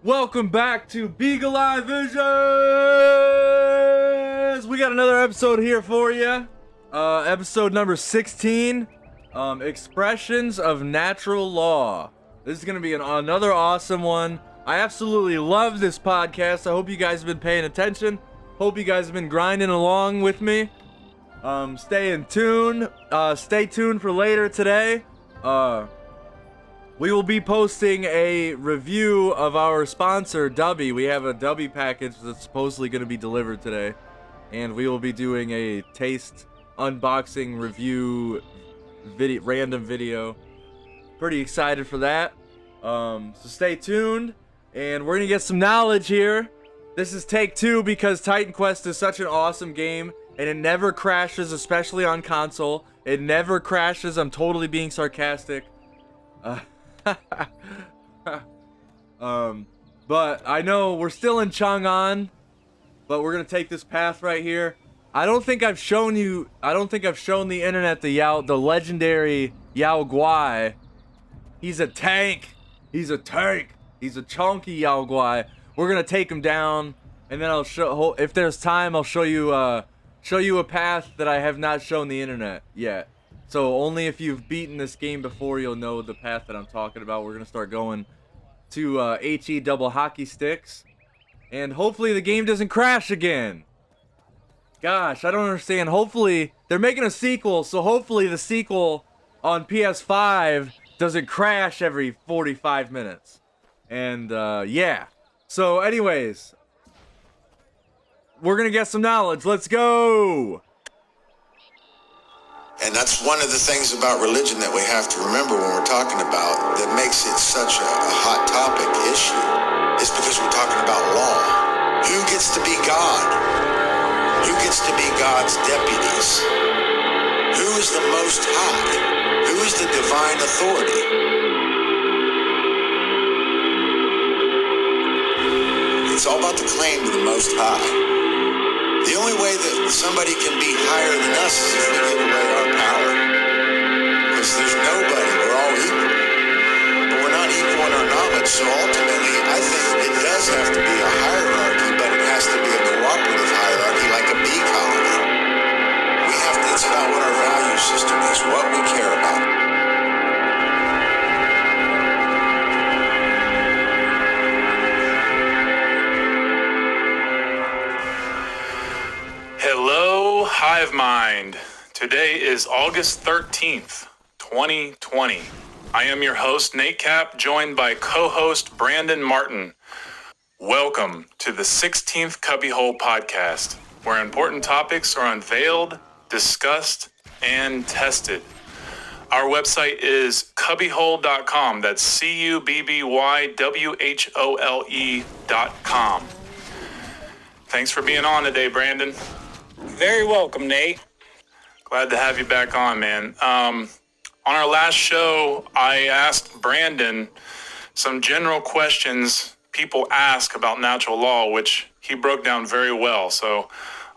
Welcome back to Beagle Eye Visions! We got another episode here for you. Episode number 16. Expressions of Natural Law. This is going to be another awesome one. I absolutely love this podcast. I hope you guys have been paying attention. Hope you guys have been grinding along with me. Stay in tune. Stay tuned for later today. We will be posting a review of our sponsor, Dubby. We have a Dubby package that's supposedly going to be delivered today. And we will be doing a taste unboxing review random video. Pretty excited for that. So stay tuned. And we're going to get some knowledge here. This is take 2 because Titan Quest is such an awesome game. And it never crashes, especially on console. It never crashes. I'm totally being sarcastic. But I know we're still in Chang'an, but we're gonna take this path right here. I don't think I've shown the internet the legendary Yao Guai. He's a tank. He's a chunky Yao Guai. We're gonna take him down, and then I'll show. If there's time, I'll show you a path that I have not shown the internet yet. So only if you've beaten this game before you'll know the path that I'm talking about. We're going to start going to HE double hockey sticks. And hopefully the game doesn't crash again. Gosh, I don't understand. Hopefully, they're making a sequel, so hopefully the sequel on PS5 doesn't crash every 45 minutes. And yeah. So anyways, we're going to get some knowledge. Let's go! And that's one of the things about religion that we have to remember when we're talking about that makes it such a hot topic issue is because we're talking about law. Who gets to be God? Who gets to be God's deputies? Who is the Most High? Who is the divine authority? It's all about the claim to the Most High. The only way that somebody can be higher than us is if we give away our power. Because there's nobody, we're all equal. But we're not equal in our knowledge, so ultimately I think it does have to be a hierarchy, but it has to be a cooperative hierarchy like a bee colony. It's about what our value system is, what we care about. Hello, Hive Mind. Today is August 13th, 2020. I am your host, Nate Cap, joined by co-host Brandon Martin. Welcome to the 16th CubbyWhole podcast, where important topics are unveiled, discussed, and tested. Our website is CubbyWhole.com. That's CubbyWhole.com. Thanks for being on today, Brandon. Very welcome, Nate. Glad to have you back on, man. On our last show, I asked Brandon some general questions people ask about natural law, which he broke down very well. So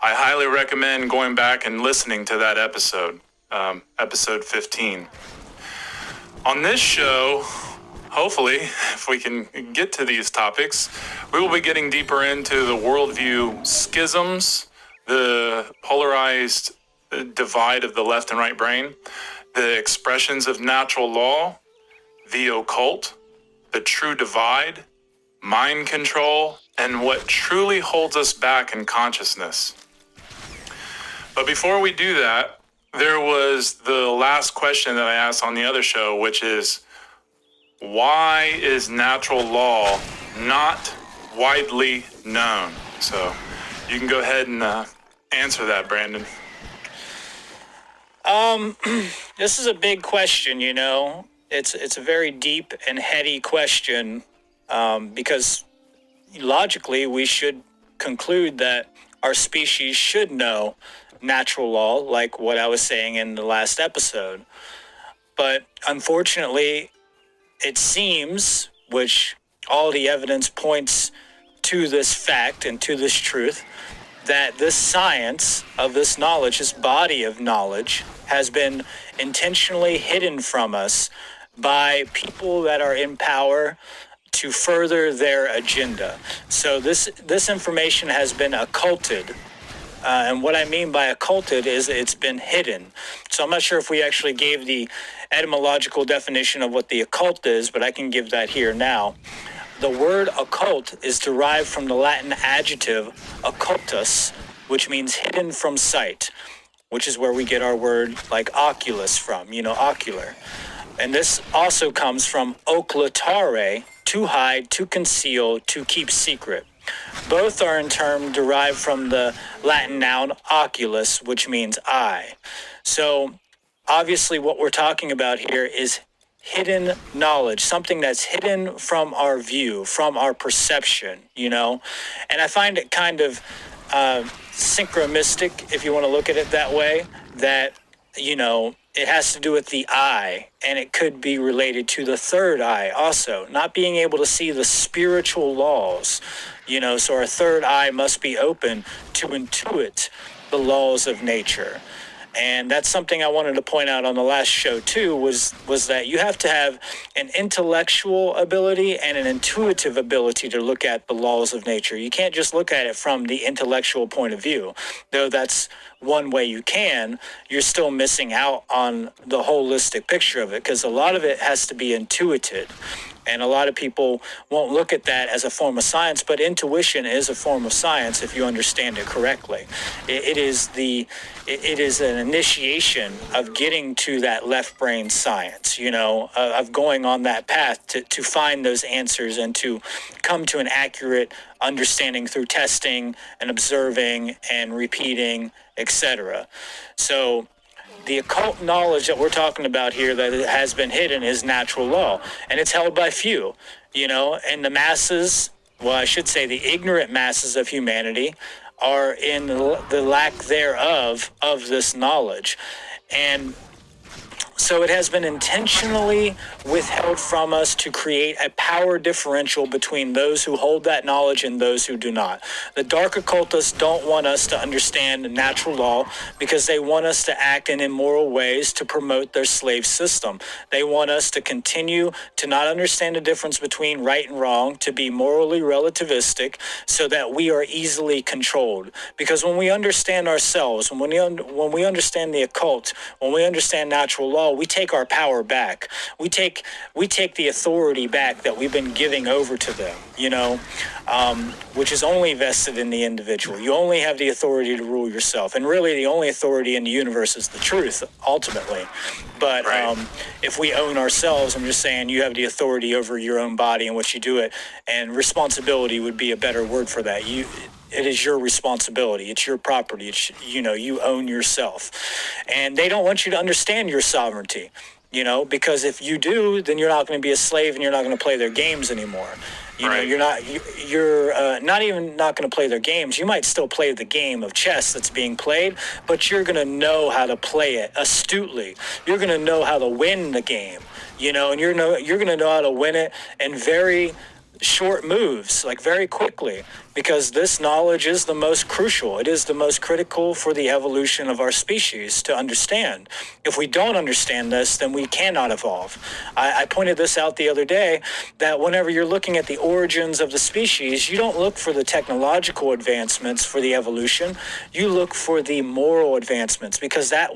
I highly recommend going back and listening to that episode, episode 15. On this show, hopefully, if we can get to these topics, we will be getting deeper into the worldview schisms, the polarized divide of the left and right brain, the expressions of natural law, the occult, the true divide, mind control, and what truly holds us back in consciousness. But before we do that, there was the last question that I asked on the other show, which is, why is natural law not widely known? So you can go ahead and answer that, Brandon. This is a big question, you know. It's a very deep and heady question, because logically we should conclude that our species should know natural law, like what I was saying in the last episode. But unfortunately, it seems, which all the evidence points to this fact and to this truth, that this science of this knowledge, this body of knowledge, has been intentionally hidden from us by people that are in power to further their agenda. So this information has been occulted. And what I mean by occulted is it's been hidden. So I'm not sure if we actually gave the etymological definition of what the occult is, but I can give that here now. The word occult is derived from the Latin adjective occultus, which means hidden from sight, which is where we get our word like oculus from, ocular. And this also comes from occultare, to hide, to conceal, to keep secret. Both are in turn derived from the Latin noun oculus, which means eye. So obviously what we're talking about here is hidden knowledge, something that's hidden from our view, from our perception, And I find it kind of synchromistic, if you want to look at it that way, that, it has to do with the eye, and it could be related to the third eye also, not being able to see the spiritual laws, so our third eye must be open to intuit the laws of nature. And that's something I wanted to point out on the last show too, was that you have to have an intellectual ability and an intuitive ability to look at the laws of nature. You can't just look at it from the intellectual point of view. Though that's one way you can, you're still missing out on the holistic picture of it, because a lot of it has to be intuited. And a lot of people won't look at that as a form of science, but intuition is a form of science if you understand it correctly. It is an initiation of getting to that left brain science, of going on that path to find those answers and to come to an accurate understanding through testing and observing and repeating, etc. So the occult knowledge that we're talking about here that has been hidden is natural law, and it's held by few, and the masses, well, I should say the ignorant masses of humanity are in the lack thereof of this knowledge. And so it has been intentionally withheld from us to create a power differential between those who hold that knowledge and those who do not. The dark occultists don't want us to understand natural law because they want us to act in immoral ways to promote their slave system. They want us to continue to not understand the difference between right and wrong, to be morally relativistic so that we are easily controlled. Because when we understand ourselves, when we understand the occult, when we understand natural law, we take our power back. We take the authority back that we've been giving over to them, which is only vested in the individual. You only have the authority to rule yourself. And really the only authority in the universe is the truth, ultimately. But if we own ourselves, I'm just saying you have the authority over your own body and what you do it. And responsibility would be a better word for that. It is your responsibility. It's your property. It's, you own yourself. And they don't want you to understand your sovereignty, because if you do, then you're not going to be a slave and you're not going to play their games anymore. You're not even not going to play their games. You might still play the game of chess that's being played, but you're going to know how to play it astutely. You're going to know how to win the game, and you're going to know how to win it in very short moves, like very quickly, because this knowledge is the most crucial. It is the most critical for the evolution of our species to understand. If we don't understand this, then we cannot evolve. I pointed this out the other day, that whenever you're looking at the origins of the species, you don't look for the technological advancements for the evolution. You look for the moral advancements, because that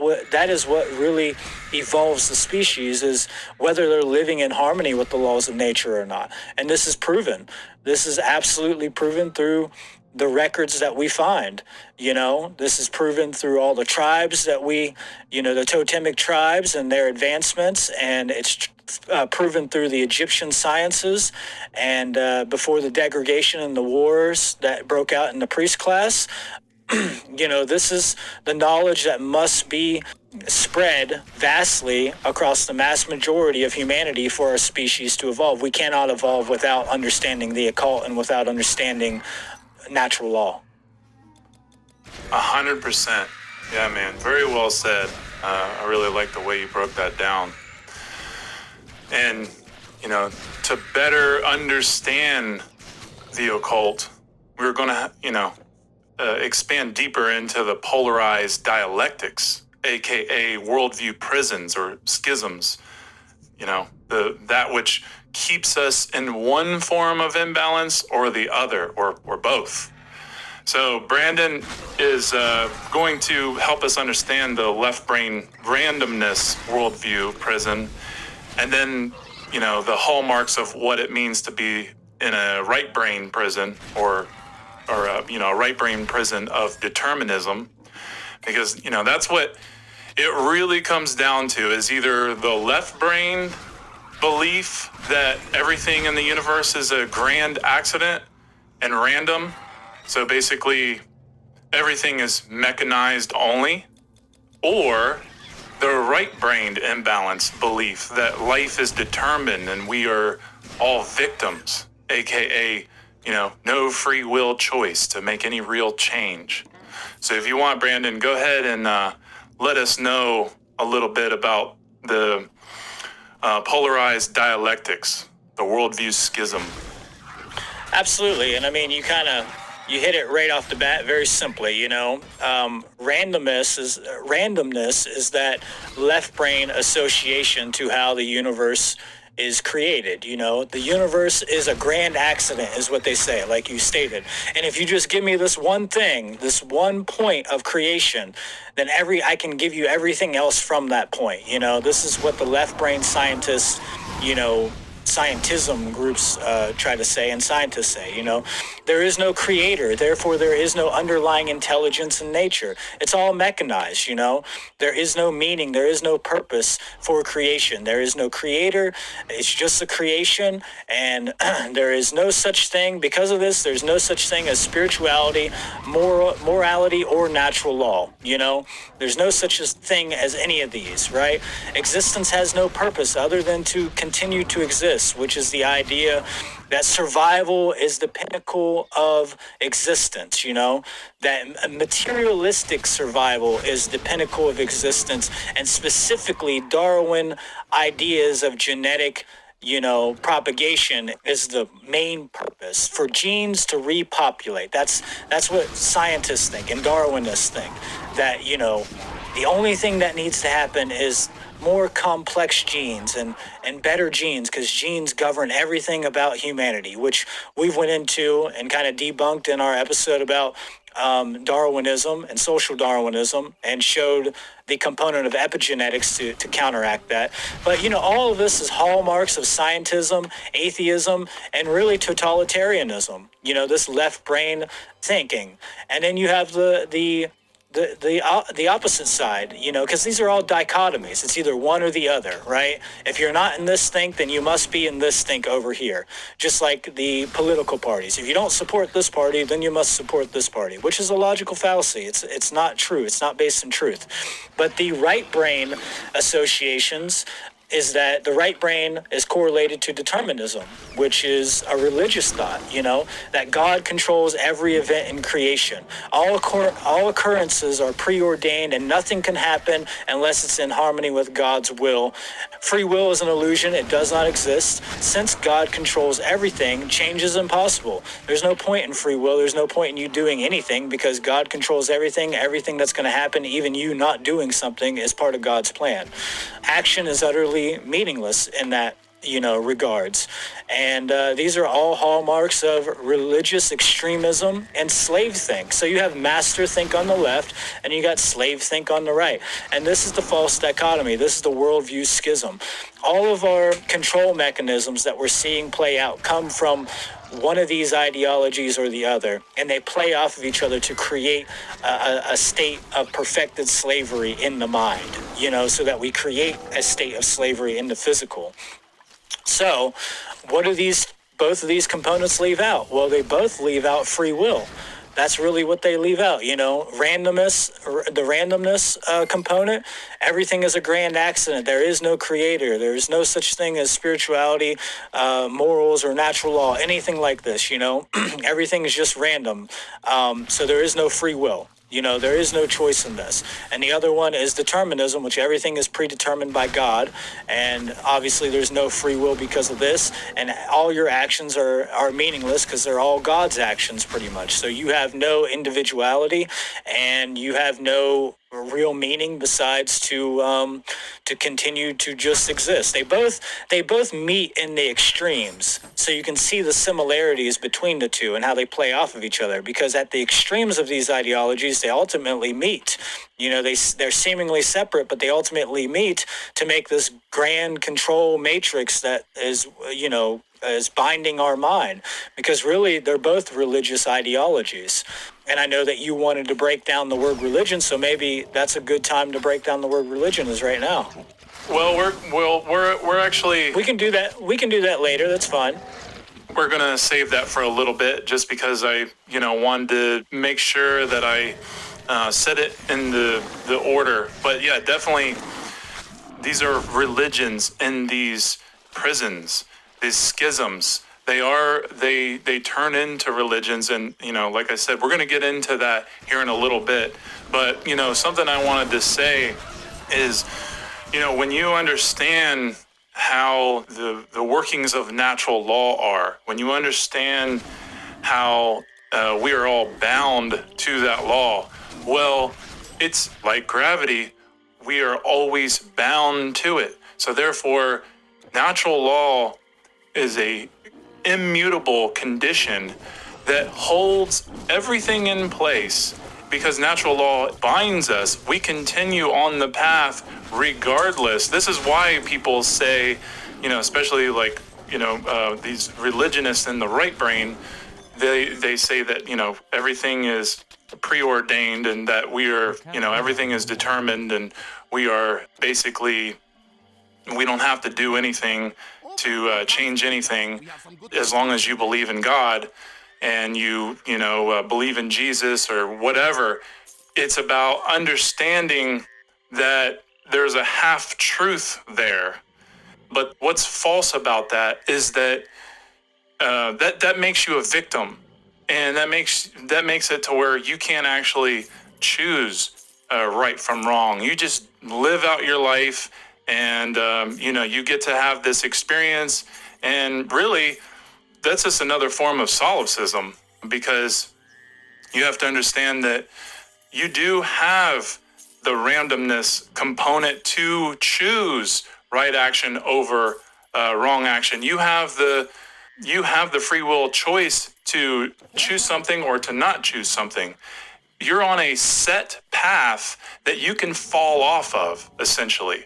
is what really evolves the species, is whether they're living in harmony with the laws of nature or not. And this is proven. This is absolutely proven through the records that we find. This is proven through all the tribes that the totemic tribes and their advancements, and it's proven through the Egyptian sciences, and before the degradation and the wars that broke out in the priest class. This is the knowledge that must be spread vastly across the mass majority of humanity for our species to evolve. We cannot evolve without understanding the occult and without understanding natural law. 100%. Yeah, man. Very well said. I really like the way you broke that down. And, to better understand the occult, we're going to, expand deeper into the polarized dialectics, aka worldview prisons or schisms, that which keeps us in one form of imbalance or the other, or both. So Brandon is going to help us understand the left brain randomness worldview prison, and then, the hallmarks of what it means to be in a right brain prison, or a right brain prison of determinism, because that's what it really comes down to, is either the left brain belief that everything in the universe is a grand accident and random. So basically, everything is mechanized only, or the right-brained imbalance belief that life is determined and we are all victims, aka, no free will choice to make any real change. So if you want, Brandon, go ahead and let us know a little bit about the polarized dialectics, the worldview schism. Absolutely. And I mean, you hit it right off the bat very simply. Randomness is that left brain association to how the universe is created. The universe is a grand accident, is what they say, like you stated. And if you just give me this one thing, this one point of creation, then I can give you everything else from that point. This is what the left brain scientists, scientism groups try to say, and scientists say, there is no creator, therefore there is no underlying intelligence in nature. It's all mechanized. There is no meaning, there is no purpose for creation. There is no creator, it's just a creation, and there is no such thing. Because of this, there's no such thing as spirituality, morality, or natural law. There's no such thing as any of these, right? Existence has no purpose other than to continue to exist, which is the idea that survival is the pinnacle of existence, that materialistic survival is the pinnacle of existence, and specifically Darwin ideas of genetic propagation is the main purpose for genes to repopulate. That's what scientists think and Darwinists think, that the only thing that needs to happen is more complex genes and better genes, because genes govern everything about humanity, which we went into and kind of debunked in our episode about Darwinism and social Darwinism, and showed the component of epigenetics to counteract that. But, all of this is hallmarks of scientism, atheism, and really totalitarianism, this left brain thinking. And then you have the opposite side, because these are all dichotomies. It's either one or the other, right? If you're not in this think, then you must be in this think over here. Just like the political parties. If you don't support this party, then you must support this party, which is a logical fallacy. It's not true. It's not based in truth. But the right brain associations is that the right brain is correlated to determinism, which is a religious thought, that God controls every event in creation. All occurrences are preordained, and nothing can happen unless it's in harmony with God's will. Free will is an illusion. It does not exist. Since God controls everything, change is impossible. There's no point in free will. There's no point in you doing anything, because God controls everything. Everything that's going to happen, even you not doing something, is part of God's plan. Action is utterly meaningless in that regards. And these are all hallmarks of religious extremism and slave think. So you have master think on the left, and you got slave think on the right. And this is the false dichotomy. This is the worldview schism. All of our control mechanisms that we're seeing play out come from one of these ideologies or the other, and they play off of each other to create a state of perfected slavery in the mind, so that we create a state of slavery in the physical. So what do both of these components leave out? Well, they both leave out free will. That's really what they leave out, the randomness component. Everything is a grand accident. There is no creator. There is no such thing as spirituality, morals, or natural law, anything like this, Everything is just random. So there is no free will. There is no choice in this. And the other one is determinism, which everything is predetermined by God. And obviously there's no free will because of this. And all your actions are meaningless because they're all God's actions pretty much. So you have no individuality, and you have no real meaning besides to continue to just exist. They both meet in the extremes, so you can see the similarities between the two and how they play off of each other. Because at the extremes of these ideologies, they ultimately meet. They're seemingly separate, but they ultimately meet to make this grand control matrix that is is binding our mind, because really they're both religious ideologies. And I know that you wanted to break down the word religion, so maybe that's a good time to break down the word religion is right now. Well, we're actually, We can do that. We can do that later. That's fine. we're gonna save that for a little bit, just because I wanted to make sure that I set it in the order. But yeah, definitely, these are religions in these prisons, these schisms. They turn into religions, and like I said, we're going to get into that here in a little bit. But something I wanted to say is, when you understand how the workings of natural law are, when you understand how we are all bound to that law, well, it's like gravity. We are always bound to it. So therefore, natural law is a immutable condition that holds everything in place. Because natural law binds us, we continue on the path regardless. This is why people say, especially like these religionists in the right brain, they say that everything is preordained, and that we are everything is determined, and we are basically, we don't have to do anything to change anything, as long as you believe in God and you believe in Jesus or whatever. It's about understanding that there's a half truth there. But what's false about that is that that makes you a victim, and that makes it to where you can't actually choose right from wrong. You just live out your life, and you get to have this experience, and really that's just another form of solipsism, because you have to understand that you do have the randomness component to choose right action over wrong action. You have the free will choice to choose something or to not choose something. You're on a set path that you can fall off of, essentially.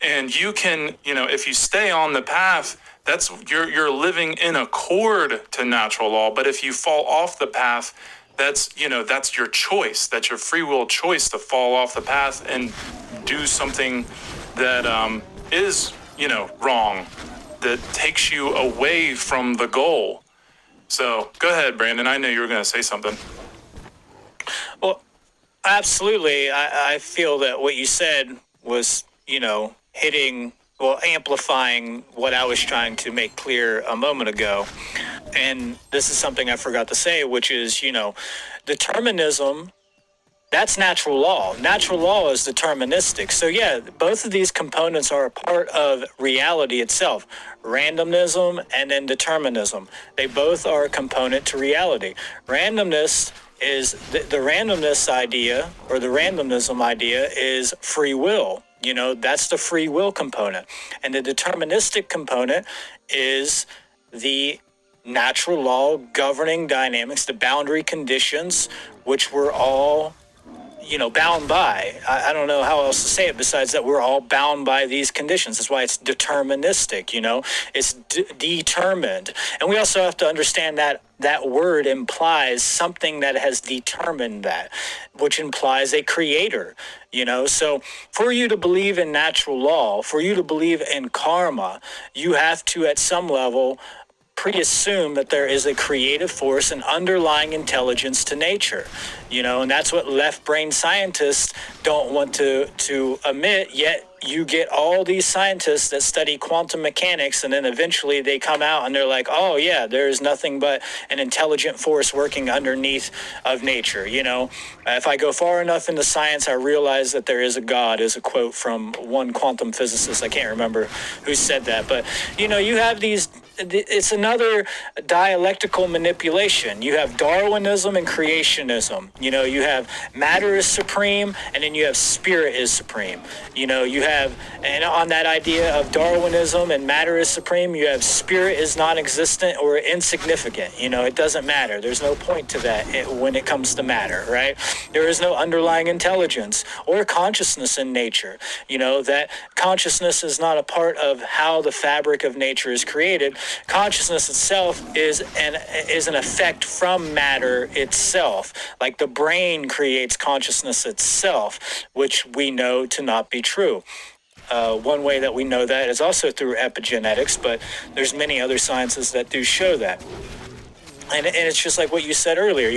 And you can, if you stay on the path, that's you're living in accord to natural law. But if you fall off the path, that's your choice. That's your free will choice to fall off the path and do something that is wrong, that takes you away from the goal. So go ahead, Brandon. I know you were going to say something. Well, absolutely. I feel that what you said was, amplifying what I was trying to make clear a moment ago. And this is something I forgot to say, which is, determinism, that's natural law. Natural law is deterministic. So yeah, both of these components are a part of reality itself. Randomnism and then determinism. They both are a component to reality. Randomness is the randomness idea, or the randomnism idea, is free will. That's the free will component. And the deterministic component is the natural law governing dynamics, the boundary conditions, which we're all, bound by. I don't know how else to say it besides that we're all bound by these conditions. That's why it's deterministic, it's determined. And we also have to understand that that word implies something that has determined that, which implies a creator, So for you to believe in natural law, for you to believe in karma, you have to, at some level, pre-assume that there is a creative force, an underlying intelligence to nature, and that's what left brain scientists don't want to admit. Yet you get all these scientists that study quantum mechanics, and then eventually they come out and they're like, oh yeah, there's nothing but an intelligent force working underneath of nature. If I go far enough into science, I realize that there is a God, is a quote from one quantum physicist. I can't remember who said that, but you have these it's another dialectical manipulation. You have Darwinism and creationism. You have matter is supreme, and then you have spirit is supreme. You have, and on that idea of Darwinism and matter is supreme, you have spirit is non-existent or insignificant. It doesn't matter. There's no point to that when it comes to matter, right? There is no underlying intelligence or consciousness in nature. That consciousness is not a part of how the fabric of nature is created. Consciousness itself is an effect from matter itself. Like the brain creates consciousness itself, which we know to not be true. One way that we know that is also through epigenetics, but there's many other sciences that do show that. And it's just like what you said earlier,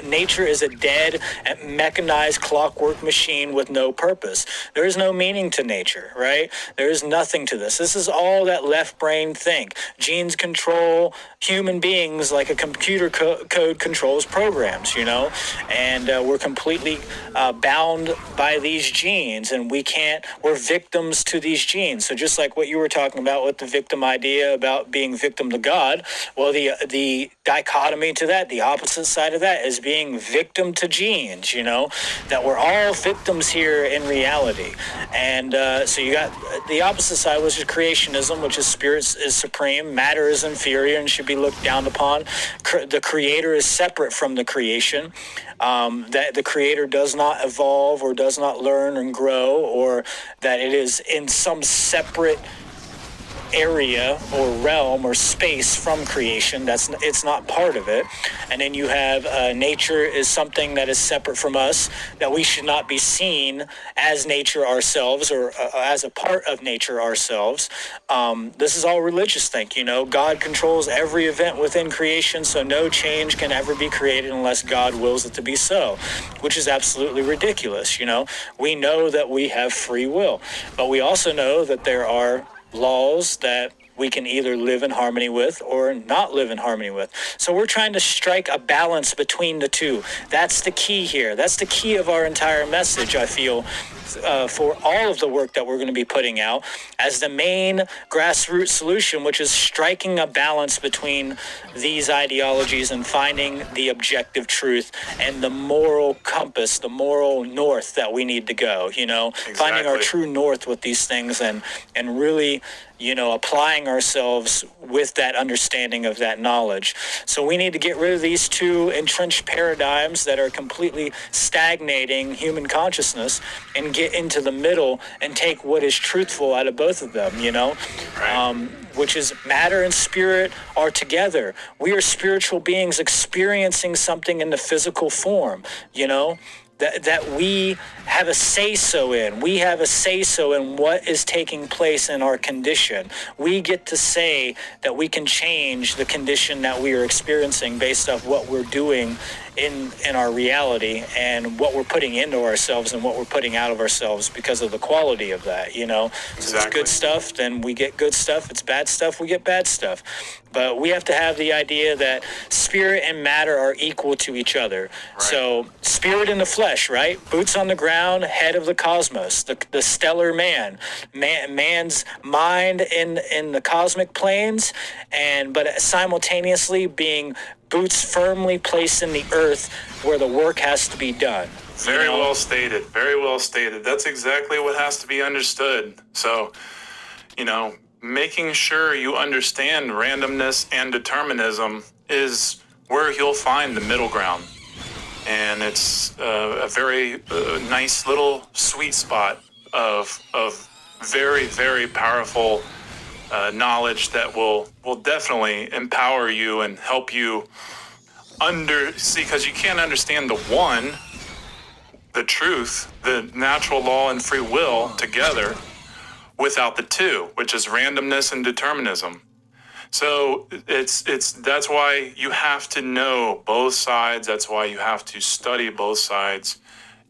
nature is a dead, mechanized clockwork machine with no purpose. There is no meaning to nature, right? There is nothing to this. This is all that left brain think. Genes control human beings like a computer code controls programs, and we're completely bound by these genes, and we're victims to these genes. So just like what you were talking about with the victim idea about being victim to God, well, the dichotomy to that, the opposite side of that, is being victim to genes, that we're all victims here in reality. And so you got the opposite side, which is creationism, which is spirit is supreme, matter is inferior and should be looked down upon. The creator is separate from the creation. That the creator does not evolve or does not learn and grow, or that it is in some separate area or realm or space from creation. It's not part of it. And then you have nature is something that is separate from us, that we should not be seen as nature ourselves or as a part of nature ourselves. This is all religious think. God controls every event within creation, so no change can ever be created unless God wills it to be so, which is absolutely ridiculous. We know that we have free will, but we also know that there are laws that we can either live in harmony with or not live in harmony with. So we're trying to strike a balance between the two. That's the key here. That's the key of our entire message, I feel, for all of the work that we're going to be putting out as the main grassroots solution, which is striking a balance between these ideologies and finding the objective truth and the moral compass, the moral north that we need to go, Exactly. Finding our true north with these things and really, applying ourselves with that understanding of that knowledge. So we need to get rid of these two entrenched paradigms that are completely stagnating human consciousness and get into the middle and take what is truthful out of both of them, Right. Which is matter and spirit are together. We are spiritual beings experiencing something in the physical form, that we have a say-so in. We have a say-so in what is taking place in our condition. We get to say that we can change the condition that we are experiencing based off what we're doing in our reality and what we're putting into ourselves and what we're putting out of ourselves because of the quality of that, So Exactly. it's good stuff, then we get good stuff. It's bad stuff, we get bad stuff. But we have to have the idea that spirit and matter are equal to each other. Right. So spirit in the flesh, right? Boots on the ground, head of the cosmos, the stellar man's mind in the cosmic planes, but simultaneously being boots firmly placed in the earth where the work has to be done. Very well stated. Very well stated. That's exactly what has to be understood. So, making sure you understand randomness and determinism is where you'll find the middle ground. And it's a very nice little sweet spot of very, very powerful knowledge that will definitely empower you and help you because you can't understand the one, the truth, the natural law and free will together without the two, which is randomness and determinism. So that's why you have to know both sides. That's why you have to study both sides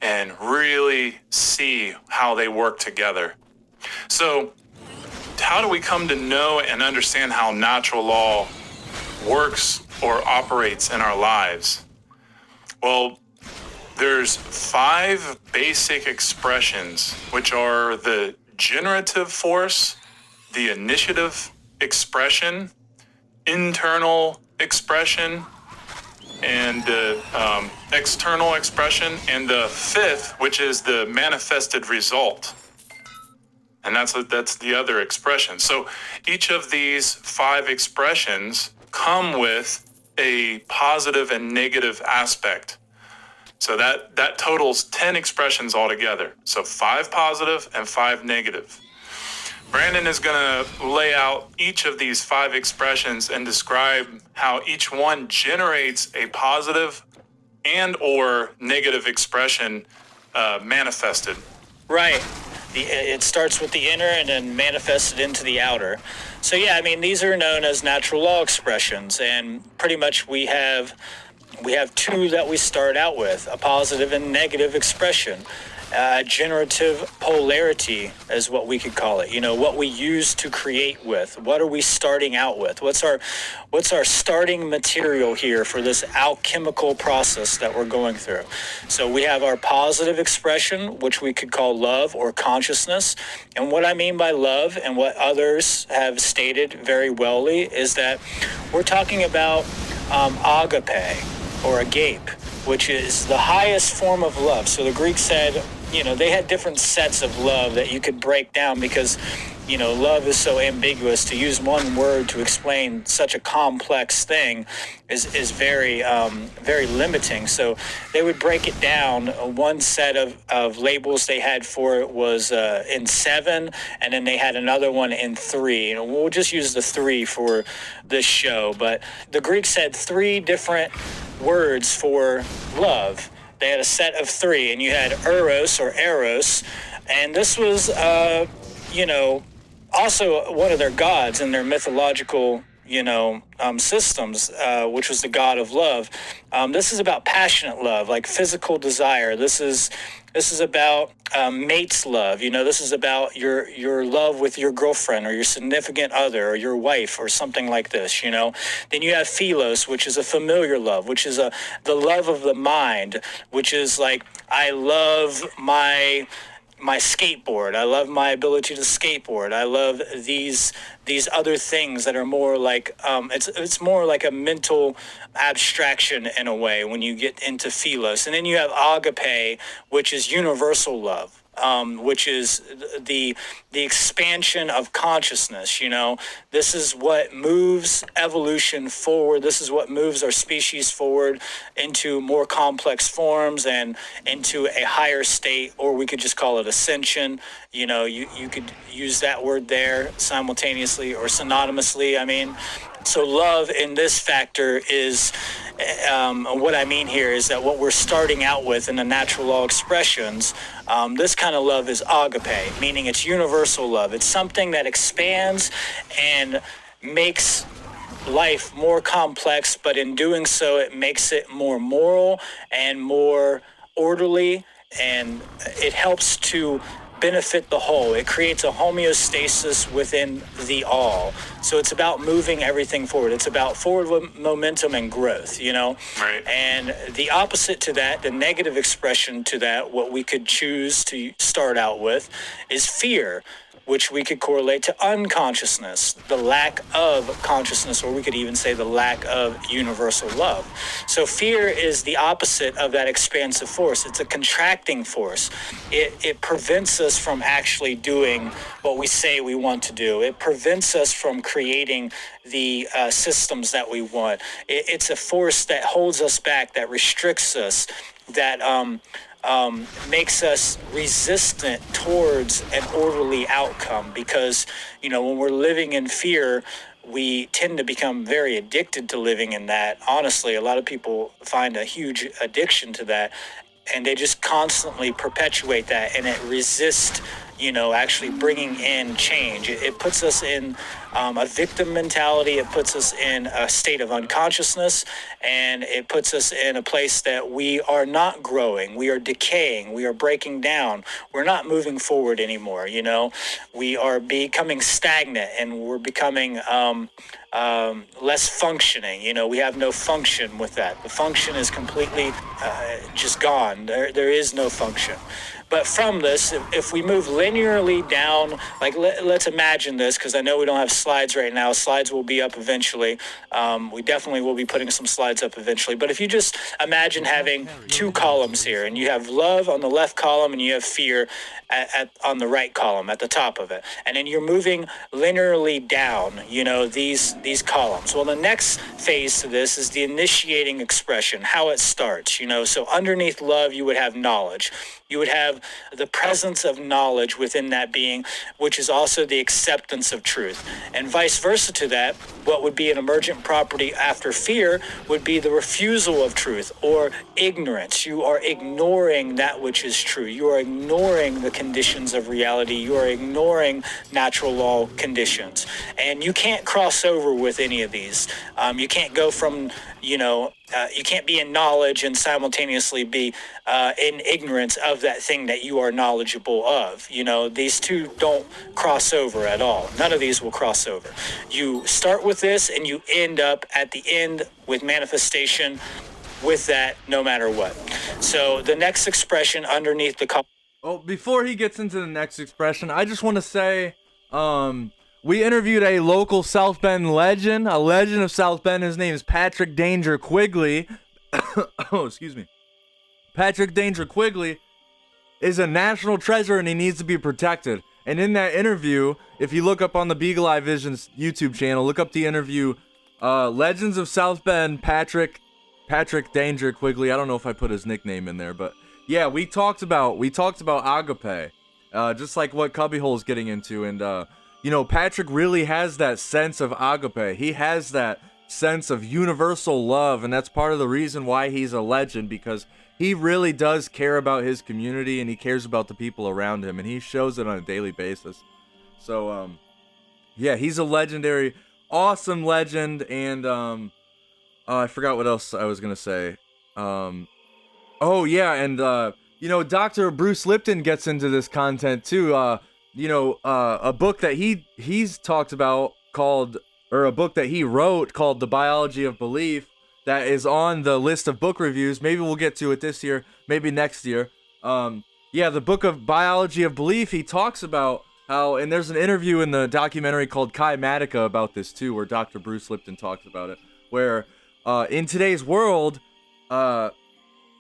and really see how they work together. So how do we come to know and understand how natural law works or operates in our lives? Well, there's 5 basic expressions, which are the generative force, the initiative expression, internal expression and the external expression, and the fifth, which is the manifested result. And that's the other expression. So each of these 5 expressions come with a positive and negative aspect. So that totals 10 expressions altogether. So 5 positive and 5 negative. Brandon is going to lay out each of these 5 expressions and describe how each one generates a positive and or negative expression manifested. Right. It starts with the inner and then manifested into the outer. So yeah, I mean, these are known as natural law expressions, and pretty much we have 2 that we start out with: a positive and negative expression. Generative polarity is what we could call it. You know, what we use to create with. What are we starting out with? What's our starting material here for this alchemical process that we're going through? So we have our positive expression, which we could call love or consciousness. And what I mean by love, and what others have stated very wellly, is that we're talking about agape or agape, which is the highest form of love. So the Greeks said, you know, they had different sets of love that you could break down because, you know, love is so ambiguous. To use one word to explain such a complex thing is very, very limiting. So they would break it down. One set of labels they had for it was in 7, and then they had another one in 3. And we'll just use the 3 for this show. But the Greeks had 3 different words for love. They had a set of 3, and you had eros or eros, and this was, you know, also one of their gods in their mythological, you know, systems, which was the god of love. This is about passionate love, like physical desire. This is about mate's love. You know, this is about your love with your girlfriend or your significant other or your wife or something like this, you know. Then you have philos, which is a familiar love, which is the love of the mind, which is like, I love my skateboard. I love my ability to skateboard. I love these other things that are more like it's more like a mental abstraction in a way when you get into philos. And then you have agape, which is universal love. Which is the expansion of consciousness. You know, this is what moves evolution forward. This is what moves our species forward into more complex forms and into a higher state, or we could just call it ascension. You know, you could use that word there simultaneously or synonymously. I mean, so love in this factor is, what I mean here is that what we're starting out with in the natural law expressions, this kind of love is agape, meaning it's universal love. It's something that expands and makes life more complex, but in doing so, it makes it more moral and more orderly, and it helps to benefit the whole. It creates a homeostasis within the all. So it's about moving everything forward. It's about forward momentum and growth, you know? Right. And the opposite to that, the negative expression to that, what we could choose to start out with is fear, which we could correlate to unconsciousness, the lack of consciousness, or we could even say the lack of universal love. So fear is the opposite of that expansive force. It's a contracting force. It prevents us from actually doing what we say we want to do. It prevents us from creating the systems that we want. It's a force that holds us back, that restricts us, that makes us resistant towards an orderly outcome, because, you know, when we're living in fear, we tend to become very addicted to living in that. Honestly, a lot of people find a huge addiction to that, and they just constantly perpetuate that, and it resists, you know, actually bringing in change. It puts us in a victim mentality. It puts us in a state of unconsciousness, and it puts us in a place that we are not growing. We are decaying. We are breaking down. We're not moving forward anymore. You know, we are becoming stagnant, and we're becoming less functioning. You know, we have no function with that. The function is completely just gone. There is no function. But from this, if we move linearly down, like let's imagine this, because I know we don't have slides right now. Slides will be up eventually. We definitely will be putting some slides up eventually. But if you just imagine having two columns here, and you have love on the left column and you have fear on the right column at the top of it, and then you're moving linearly down, these columns. Well, the next phase to this is the initiating expression, how it starts, so underneath love you would have knowledge. You would have the presence of knowledge within that being, which is also the acceptance of truth. And vice versa to that, what would be an emergent property after fear would be the refusal of truth or ignorance. You are ignoring that which is true. You are ignoring the conditions of reality. You are ignoring natural law conditions. And you can't cross over with any of these. You can't go from, you can't be in knowledge and simultaneously be in ignorance of that thing that you are knowledgeable of. These two don't cross over at all. None of these will cross over. You start with this and you end up at the end with manifestation with that no matter what. So the next expression underneath the... Before he gets into the next expression, I just want to say, we interviewed a local South Bend legend, a legend of South Bend. His name is Patrick Danger Quigley. Oh, excuse me. Patrick Danger Quigley is a national treasure and he needs to be protected. And in that interview, if you look up on the Beagle Eye Visions YouTube channel, look up the interview, Legends of South Bend, Patrick Danger Quigley. I don't know if I put his nickname in there, but yeah, we talked about agape, just like what CubbyWhole's getting into. And Patrick really has that sense of agape. He has that sense of universal love, and that's part of the reason why he's a legend, because he really does care about his community and he cares about the people around him, and he shows it on a daily basis. So, yeah, he's a legendary, awesome legend, and I forgot what else I was gonna say. Oh yeah, and Dr. Bruce Lipton gets into this content too. A book that he's talked about a book that he wrote called The Biology of Belief, that is on the list of book reviews. Maybe we'll get to it this year, maybe next year. The book of Biology of Belief, he talks about how, and there's an interview in the documentary called Kymatica about this too, where Dr. Bruce Lipton talks about it, where in today's world,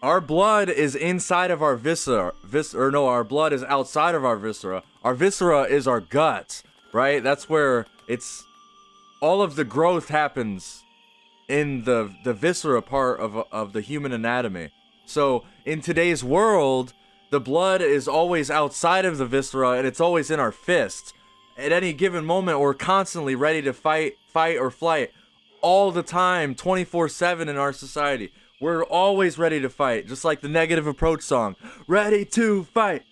our blood is inside of our viscera. Our blood is outside of our viscera. Our viscera is our guts, right? That's where all of the growth happens in the viscera part of the human anatomy. So in today's world, the blood is always outside of the viscera and it's always in our fists. At any given moment, we're constantly ready to fight or flight all the time, 24/7 in our society. We're always ready to fight, just like the Negative Approach song. Ready to fight.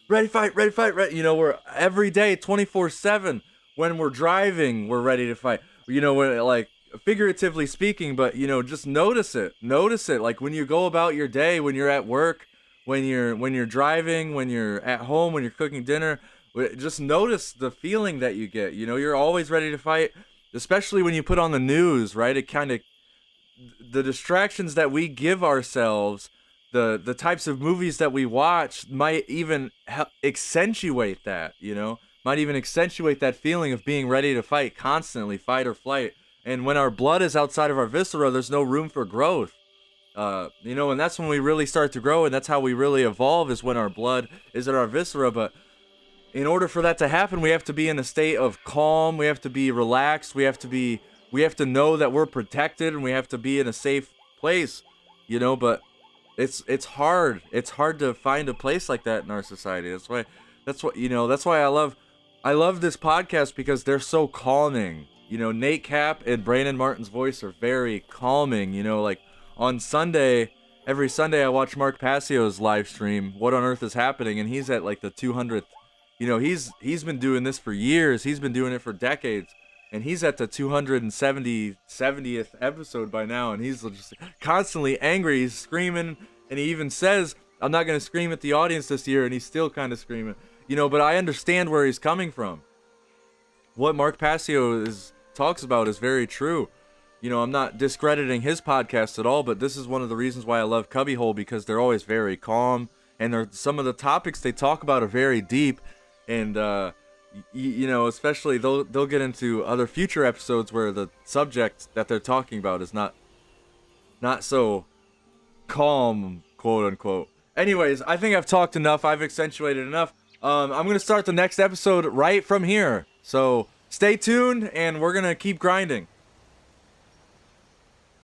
Ready, fight, ready, fight, ready. We're every day, 24/7. When we're driving, we're ready to fight. When, like, figuratively speaking, but, just notice it. Notice it. Like, when you go about your day, when you're at work, when you're driving, when you're at home, when you're cooking dinner, just notice the feeling that you get. You're always ready to fight, especially when you put on the news, right? It kind of... the distractions that we give ourselves, the types of movies that we watch might even accentuate that, might even accentuate that feeling of being ready to fight constantly, fight or flight. And when our blood is outside of our viscera, there's no room for growth. And that's when we really start to grow, and that's how we really evolve, is when our blood is in our viscera. But in order for that to happen, we have to be in a state of calm, we have to be relaxed, we have to know that we're protected, and we have to be in a safe place, but it's hard. It's hard to find a place like that in our society. That's why I love this podcast, because they're so calming. Nate Cap and Brandon Martin's voice are very calming. Like on Sunday, every Sunday I watch Mark Passio's live stream, What on Earth is Happening, and he's at like the 200th. He's been doing this for years. He's been doing it for decades. And he's at the 270th episode by now, and he's just constantly angry. He's screaming, and he even says, I'm not going to scream at the audience this year, and he's still kind of screaming. But I understand where he's coming from. What Mark Passio talks about is very true. I'm not discrediting his podcast at all, but this is one of the reasons why I love CubbyWhole, because they're always very calm, and some of the topics they talk about are very deep, and you know, especially they'll get into other future episodes where the subject that they're talking about is not so calm, quote unquote. Anyways, I think I've talked enough. I've accentuated enough. I'm gonna start the next episode right from here. So stay tuned, and we're gonna keep grinding.